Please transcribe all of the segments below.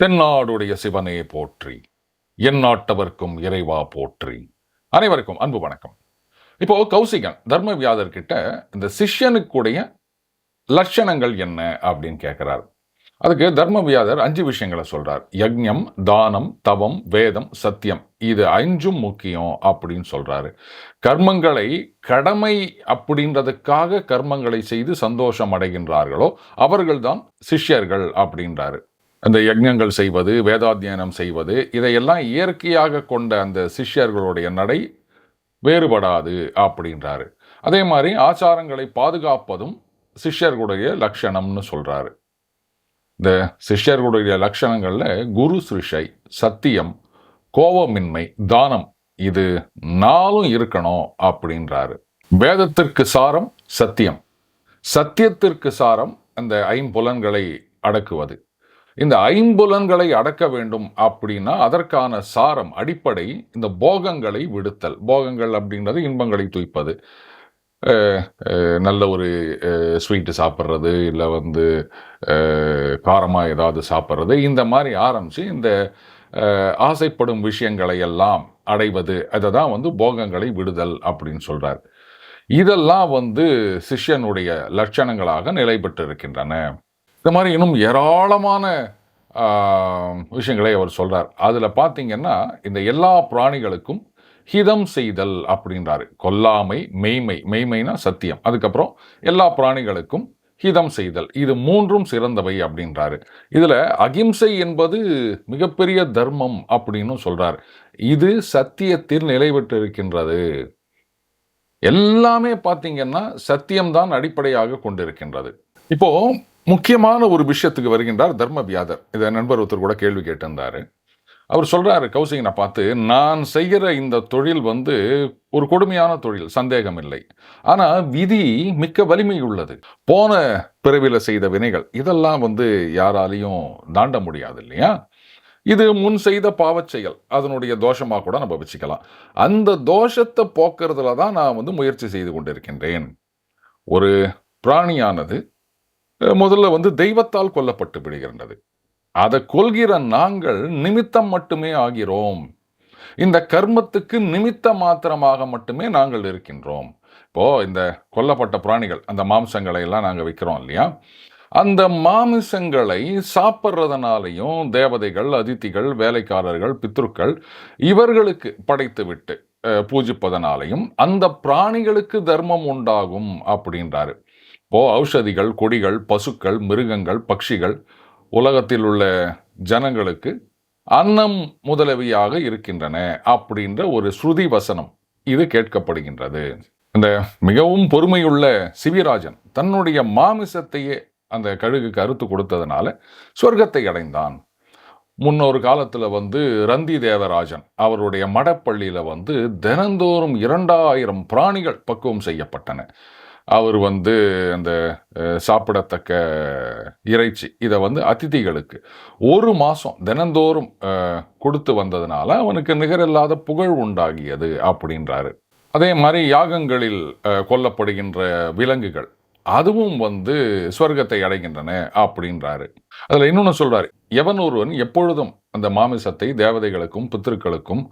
தென்னாடுடைய சிவனே போற்றி, என் நாட்டவர்க்கும் இறைவா போற்றி. அனைவருக்கும் அன்பு வணக்கம். இப்போ கௌசிகன் தர்மவியாதர் கிட்ட இந்த சிஷ்யனுக்குடைய லட்சணங்கள் என்ன அப்படின்னு கேட்கிறார். அதுக்கு தர்மவியாதர் 5 விஷயங்களை சொல்றார். யக்ஞம், தானம், தவம், வேதம், சத்தியம், இது 5ம் முக்கியம் அப்படின்னு சொல்றாரு. கர்மங்களை கடமை அப்படின்றதுக்காக கர்மங்களை செய்து சந்தோஷம் அடைகின்றார்களோ அவர்கள்தான் சிஷ்யர்கள் அப்படின்றாரு. அந்த யஜ்ஞங்கள் செய்வது, வேதாத்தியனம் செய்வது, இதையெல்லாம் இயற்கையாக கொண்ட அந்த சிஷ்யர்களுடைய நடை வேறுபடாது அப்படின்றாரு. அதே மாதிரி ஆச்சாரங்களை பாதுகாப்பதும் சிஷ்யர்களுடைய லட்சணம்னு சொல்றாரு. இந்த சிஷ்யர்களுடைய லட்சணங்கள்ல குரு சிருஷை, சத்தியம், கோபமின்மை, தானம், இது 4ம் இருக்கணும் அப்படின்றாரு. வேதத்திற்கு சாரம் சத்தியம், சத்தியத்திற்கு சாரம் அந்த 5 அடக்குவது. இந்த 5 அடக்க வேண்டும் அப்படின்னா அதற்கான சாரம், அடிப்படை இந்த போகங்களை விடுத்தல். போகங்கள் அப்படின்றது இன்பங்களை துய்ப்பது. நல்ல ஒரு ஸ்வீட்டு சாப்பிட்றது, இல்லை காரமாக ஏதாவது சாப்பிட்றது, இந்த மாதிரி ஆரம்பித்து இந்த ஆசைப்படும் விஷயங்களை எல்லாம் அடைவது, அதை தான் போகங்களை விடுதல் அப்படின்னு சொல்கிறார். இதெல்லாம் சிஷ்யனுடைய லட்சணங்களாக நிலை பெற்று இருக்கின்றன. இந்த மாதிரி இன்னும் ஏராளமான விஷயங்களை அவர் சொல்றார். அதில் பார்த்தீங்கன்னா இந்த எல்லா பிராணிகளுக்கும் ஹிதம் செய்தல் அப்படின்றாரு. கொல்லாமை, மெய்மை, மெய்மைனா சத்தியம், அதுக்கப்புறம் எல்லா பிராணிகளுக்கும் ஹிதம் செய்தல், இது 3ம் சிறந்தவை அப்படின்றாரு. இதுல அகிம்சை என்பது மிகப்பெரிய தர்மம் அப்படின்னு சொல்றார். இது சத்தியத்தில் நிலை பெற்று இருக்கின்றது. எல்லாமே பார்த்தீங்கன்னா சத்தியம்தான் அடிப்படையாக கொண்டிருக்கின்றது. இப்போ முக்கியமான ஒரு விஷயத்துக்கு வருகின்றார் தர்மவியாதர். இதை நண்பர் ஒருத்தர் கூட கேள்வி கேட்டிருந்தாரு. அவர் சொல்றாரு கௌசிகனை பார்த்து, நான் செய்கிற இந்த தொழில் ஒரு கொடுமையான தொழில், சந்தேகம் இல்லை. ஆனா விதி மிக்க வலிமை உள்ளது. போன பிறவில செய்த வினைகள் இதெல்லாம் யாராலையும் தாண்ட முடியாது இல்லையா? இது முன் செய்த பாவச் செயல், அதனுடைய தோஷமா கூட நம்ம வச்சுக்கலாம். அந்த தோஷத்தை போக்குறதுல தான் நான் முயற்சி செய்து கொண்டிருக்கின்றேன். ஒரு பிராணியானது முதல்ல தெய்வத்தால் கொல்லப்பட்டு விடுகின்றது. அதை கொல்கிற நாங்கள் நிமித்தம் மட்டுமே ஆகிறோம். இந்த கர்மத்துக்கு நிமித்த மாத்திரமாக மட்டுமே நாங்கள் இருக்கின்றோம். இப்போ இந்த கொல்லப்பட்ட பிராணிகள், அந்த மாம்சங்களை எல்லாம் நாங்கள் வைக்கிறோம் இல்லையா? அந்த மாமிசங்களை சாப்பிட்றதுனாலையும் தேவதைகள், அதித்திகள், வேலைக்காரர்கள், பித்ருக்கள் இவர்களுக்கு படைத்து விட்டு பூஜிப்பதனாலையும் அந்த பிராணிகளுக்கு தர்மம் உண்டாகும் அப்படின்றாரு. இப்போ ஔஷதிகள், கொடிகள், பசுக்கள், மிருகங்கள், பட்சிகள், உலகத்தில் உள்ள ஜனங்களுக்கு அன்னம் முதலவியாக இருக்கின்றன அப்படின்ற ஒரு ஸ்ருதி வசனம் இது கேட்கப்படுகின்றது. இந்த மிகவும் பொறுமையுள்ள சிவிராஜன் தன்னுடைய மாமிசத்தையே அந்த கழுகுக்கு அறுத்து கொடுத்ததுனால சொர்க்கத்தை அடைந்தான். முன்னொரு காலத்தில் ரந்தி தேவராஜன் அவருடைய மடப்பள்ளியில் தினந்தோறும் 2000 பிராணிகள் பக்குவம் செய்யப்பட்டன. அவர் அந்த சாப்பிடத்தக்க இறைச்சி இதை அதிதிகளுக்கு 1 மாதம் தினந்தோறும் கொடுத்து வந்ததுனால அவனுக்கு நிகரில்லாத புகழ் உண்டாகியது அப்படின்றாரு. அதே மாதிரி யாகங்களில் கொல்லப்படுகின்ற விலங்குகள் அதுவும் ஸ்வர்க்கத்தை அடைகின்றன அப்படின்றாரு. அதில் இன்னொன்று சொல்றாரு, எவன் ஒருவன் எப்பொழுதும் அந்த மாமிசத்தை தேவதைகளுக்கும் பித்ருக்களுக்கும்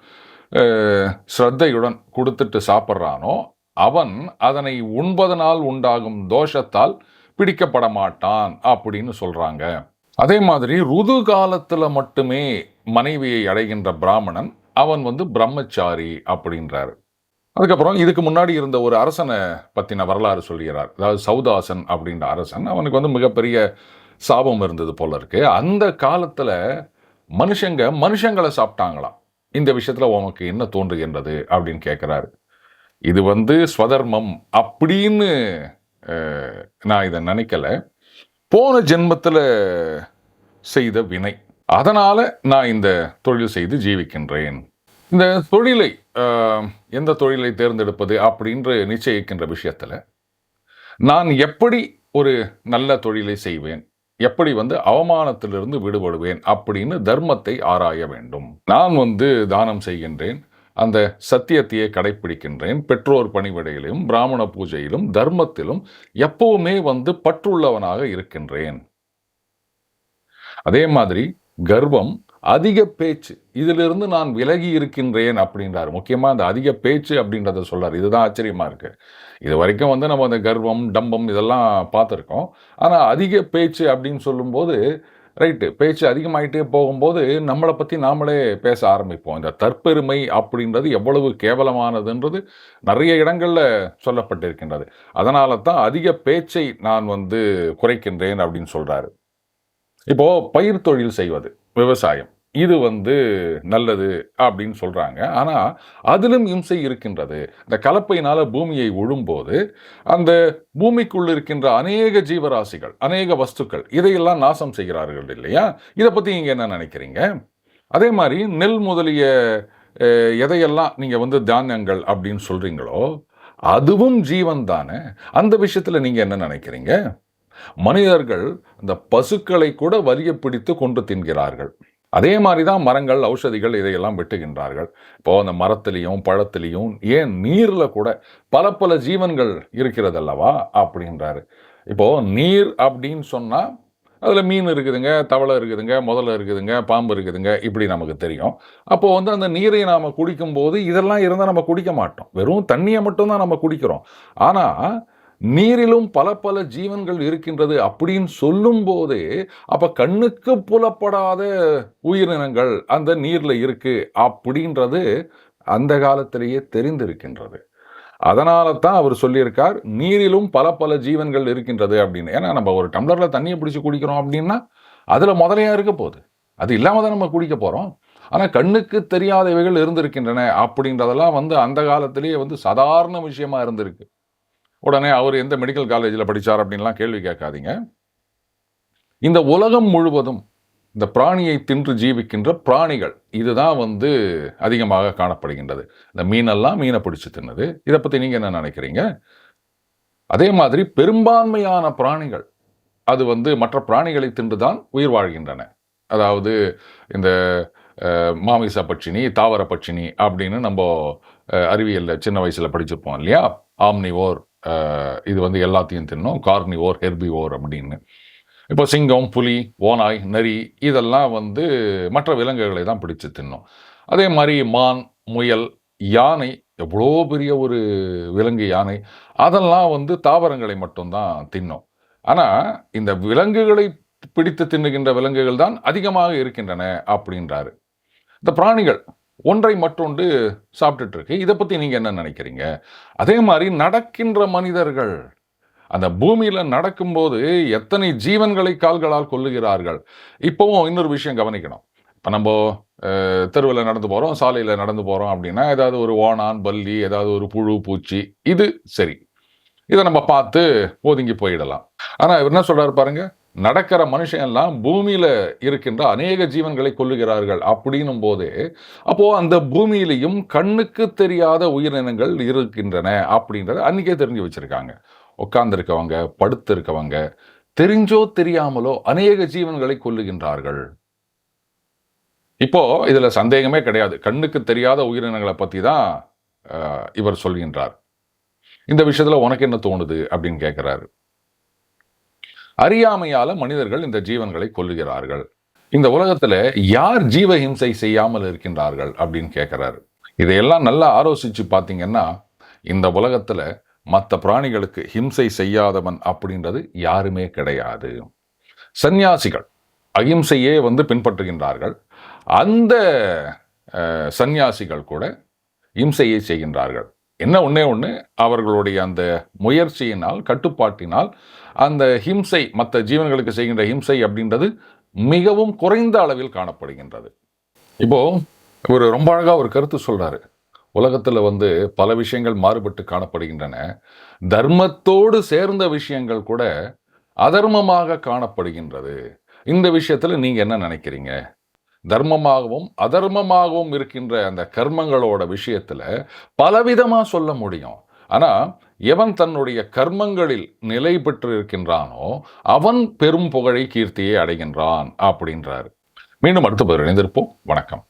ஸ்ரத்தையுடன் கொடுத்துட்டு சாப்பிட்றானோ அவன் அதனை உண்பதனால் உண்டாகும் தோஷத்தால் பிடிக்கப்பட மாட்டான் அப்படின்னு சொல்றாங்க. அதே மாதிரி ருது காலத்துல மட்டுமே மனைவியை அடைகின்ற பிராமணன் அவன் பிரம்மச்சாரி அப்படின்றாரு. அதுக்கப்புறம் இதுக்கு முன்னாடி இருந்த ஒரு அரசனை பத்தின வரலாறு சொல்கிறார். அதாவது சௌதாசன் அப்படின்ற அரசன், அவனுக்கு மிகப்பெரிய சாபம் இருந்தது போல இருக்கு. அந்த காலத்துல மனுஷங்களை சாப்பிட்டாங்களாம். இந்த விஷயத்துல உனக்கு என்ன தோன்றுகின்றது அப்படின்னு கேட்கிறாரு. இது ஸ்வதர்மம் அப்படின்னு நான் இதை நினைக்கல. போன ஜென்மத்தில் செய்த வினை, அதனால நான் இந்த தொழில் செய்து ஜீவிக்கின்றேன். இந்த தொழிலை எந்த தொழிலை தேர்ந்தெடுப்பது அப்படின்று நிச்சயிக்கின்ற விஷயத்தில் நான் எப்படி ஒரு நல்ல தொழிலை செய்வேன், எப்படி அவமானத்திலிருந்து விடுபடுவேன் அப்படின்னு தர்மத்தை ஆராய வேண்டும். நான் தானம் செய்கின்றேன், அந்த சத்தியத்தையே கடைப்பிடிக்கின்றேன், பெற்றோர் பணிவிடையிலும் பிராமண பூஜையிலும் தர்மத்திலும் எப்பவுமே பற்றுள்ளவனாக இருக்கின்றேன். அதே மாதிரி கர்வம், அதிக பேச்சு, இதிலிருந்து நான் விலகி இருக்கின்றேன் அப்படின்றாரு. முக்கியமா அந்த அதிக பேச்சு அப்படின்றத சொல்றாரு. இதுதான் ஆச்சரியமா இருக்கு. இது வரைக்கும் வந்து நம்ம அந்த கர்வம், டம்பம் இதெல்லாம் பார்த்துருக்கோம். ஆனா அதிக பேச்சு அப்படின்னு சொல்லும்போது, ரைட்டு பேச்சு அதிகமாயிட்டே போகும்போது, நம்மள பத்தி நாமளே பேச ஆரம்பிப்போம். இந்த தற்பெருமை அப்படின்றது எவ்வளவு கேவலமானதுன்றது நெறைய இடங்கள்ல சொல்லப்பட்டிருக்கின்றது. அதனால தான் அதிக பேச்சை நான் வந்து குறைக்கின்றேன் அப்படின்னு சொல்றாரு. இப்போ பயிர் தொழில் செய்வது, விவசாயம். இது வந்து நல்லது அப்படின்னு சொல்றாங்க. ஆனா, அதிலும் இம்சை இருக்கின்றது. இந்த கலப்பையினால பூமியை உழும்போது, அந்த பூமிக்குள் இருக்கின்ற அநேக ஜீவராசிகள், அநேக வஸ்துக்கள் இதையெல்லாம் நாசம் செய்கிறார்கள் இல்லையா? இத பத்தி நீங்க என்ன நினைக்கிறீங்க? அதே மாரி நெல் முதலிய எதையெல்லாம் நீங்க வந்து தானியங்கள் அப்படின்னு சொல்றீங்களோ, அதுவும் ஜீவன் தானே! அந்த விஷயத்துல நீங்க என்ன நினைக்கிறீங்க? மனிதர்கள் இந்த பசுக்களை கூட வலிய பிடித்து கொன்று தின்கிறார்கள். அதே மாரி தான் மரங்கள், ஔஷதிகள் இதையெல்லாம் வெட்டுகின்றார்கள். இப்போ அந்த மரத்திலயும், பழத்திலயும் ஏன் நீர்ல கூட பல பல ஜீவன்கள் இருக்கிறது அல்லவா? அப்படின்றாரு. இப்போ நீர் அப்படின்னு சொன்னா, அதுல மீன் இருக்குதுங்க, தவளை இருக்குதுங்க, முதலை இருக்குதுங்க, பாம்பு இருக்குதுங்க, இப்படி நமக்கு தெரியும். அப்போ வந்து அந்த நீரை நாம குடிக்கும்போது, இதெல்லாம் இருந்தா நம்ம குடிக்க மாட்டோம். வெறும் தண்ணிய மட்டும் தான் நம்ம குடிக்கிறோம். ஆனா, நீரிலும் பல பல ஜீவன்கள் இருக்கின்றது அப்படின்னு சொல்லும்போதே, அப்ப கண்ணுக்கு புலப்படாத உயிரினங்கள் அந்த நீர்ல இருக்கு அப்படின்றது அந்த காலத்திலேயே தெரிந்திருக்கின்றது. அதனால தான் அவர் சொல்லியிருக்கார், நீரிலும் பல பல ஜீவன்கள் இருக்கின்றது அப்படின்னு. ஏன்னா நம்ம ஒரு டம்ளர்ல தண்ணிய பிடிச்சு குடிக்கிறோம் அப்படின்னா, அதுல முதலையா இருக்க போகுது. அது இல்லாம தான் நம்ம குடிக்க போறோம். ஆனா கண்ணுக்கு தெரியாதவைகள் இருந்திருக்கின்றன அப்படின்றதெல்லாம் வந்து அந்த காலத்திலேயே வந்து சாதாரண விஷயமா இருந்திருக்கு. உடனே அவர் எந்த மெடிக்கல் காலேஜ்ல படிச்சார் அப்படின்லாம் கேள்வி கேட்காதீங்க. இந்த உலகம் முழுவதும் இந்த பிராணியை தின்று ஜீவிக்கின்ற பிராணிகள் இதுதான் வந்து அதிகமாக காணப்படுகின்றது. இந்த மீனெல்லாம் மீனை பிடிச்சு தின்னுது. இத பத்தி நீங்க என்ன நினைக்கிறீங்க? அதே மாதிரி பெரும்பான்மையான பிராணிகள் அது வந்து மற்ற பிராணிகளை தின்று தான் உயிர் வாழ்கின்றன. அதாவது இந்த மாமிச பட்சினி, தாவர பட்சினி அப்படின்னு நம்ப அறிவியல்ல சின்ன வயசுல படிச்சிருப்போம் இல்லையா? ஆம்னிவோர் இது வந்து எல்லாத்தையும் தின்னும். கார்னிவோர், ஹெர்பிவோர் அப்படின்னு. இப்போ சிங்கம், புலி, ஓநாய், நரி இதெல்லாம் வந்து மற்ற விலங்குகளை தான் பிடிச்சு தின்னும். அதே மாரி மான், முயல், யானை எவ்வளோ பெரிய ஒரு விலங்கு யானை. அதெல்லாம் வந்து தாவரங்களை மட்டும் தான் தின்னும். ஆனா, இந்த விலங்குகளை பிடித்து தின்னுகின்ற விலங்குகள் தான் அதிகமாக இருக்கின்றன அப்படின்றாரு. இந்த பிராணிகள் ஒன்றை மற்றொன்று சாப்பிட்டுட்டு இருக்கு. இத பத்தி நீங்க என்ன நினைக்கிறீங்க? அதே மாரி நடக்கின்ற மனிதர்கள் அந்த பூமியில நடக்கும்போது எத்தனை ஜீவன்களை கால்களால் கொல்லுகிறார்கள். இப்பவும் இன்னொரு விஷயம் கவனிக்கணும். இப்ப நம்போ தெருவுல நடந்து போறோம், சாலையில நடந்து போறோம் அப்படின்னா, ஏதாவது ஒரு ஓணான், பல்லி, ஏதாவது ஒரு புழு, பூச்சி இது சரி. இத நம்ம பார்த்து ஒதுங்கி போயிடலாம். ஆனா இவர் என்ன சொல்றாரு பாருங்க, நடக்கிற மனுஷன் எல்லாம் பூமியில இருக்கின்ற அநேக ஜீவன்களை கொல்லுகிறார்கள் அப்படின்னும் போதே, அப்போ அந்த பூமியிலேயும் கண்ணுக்கு தெரியாத உயிரினங்கள் இருக்கின்றன அப்படின்றத அன்னைக்கே தெரிஞ்சு வச்சிருக்காங்க. உட்கார்ந்திருக்கவங்க, படுத்திருக்கவங்க, தெரிஞ்சோ தெரியாமலோ அநேக ஜீவன்களை கொல்லுகின்றார்கள். இப்போ இதுல சந்தேகமே கிடையாது. கண்ணுக்கு தெரியாத உயிரினங்கள பத்தி தான் இவர் சொல்கின்றார். இந்த விஷயத்துல உனக்கு என்ன தோணுது? அப்படின்னு கேட்கிறாரு. அறியாமையால மனிதர்கள் இந்த ஜீவன்களை கொல்லுகிறார்கள். இந்த உலகத்துல யார் ஜீவ ஹிம்சை செய்யாமல் இருக்கின்றார்கள்? அப்படின்னு கேட்கிறாரு. இதையெல்லாம் நல்லா ஆலோசிச்சு பார்த்தீங்கன்னா, இந்த உலகத்துல மத்த பிராணிகளுக்கு ஹிம்சை செய்யாதவன் அப்படின்றது யாருமே கிடையாது. சந்நியாசிகள் அகிம்சையே வந்து பின்பற்றுகின்றார்கள். அந்த சந்நியாசிகள் கூட இம்சையை செய்கின்றார்கள். என்ன ஒண்ணே ஒண்ணு, அவர்களுடைய அந்த முயற்சியினால், கட்டுப்பாட்டினால் அந்த ஹிம்சை மத்த ஜீவன்களுக்கு செய்கின்ற ஹிம்சை அப்படின்றது மிகவும் குறைந்த அளவில் காணப்படுகின்றது. இப்போ ஒரு ரொம்ப அழகா ஒரு கருத்து சொல்றாரு. உலகத்துல வந்து பல விஷயங்கள் மாறுபட்டு காணப்படுகின்றன. தர்மத்தோடு சேர்ந்த விஷயங்கள் கூட அதர்மமாக காணப்படுகின்றது. இந்த விஷயத்துல நீங்க என்ன நினைக்கிறீங்க? தர்மமாகவும், அதர்மமாகவும் இருக்கின்ற அந்த கர்மங்களோட விஷயத்துல பலவிதமா சொல்ல முடியும். ஆனா, எவன் தன்னுடைய கர்மங்களில் நிலை பெற்று இருக்கின்றானோ, அவன் பெரும் புகழை, கீர்த்தியை அடைகின்றான் அப்படின்றாரு. மீண்டும் அடுத்த பதில் இணைந்திருப்போம். வணக்கம்.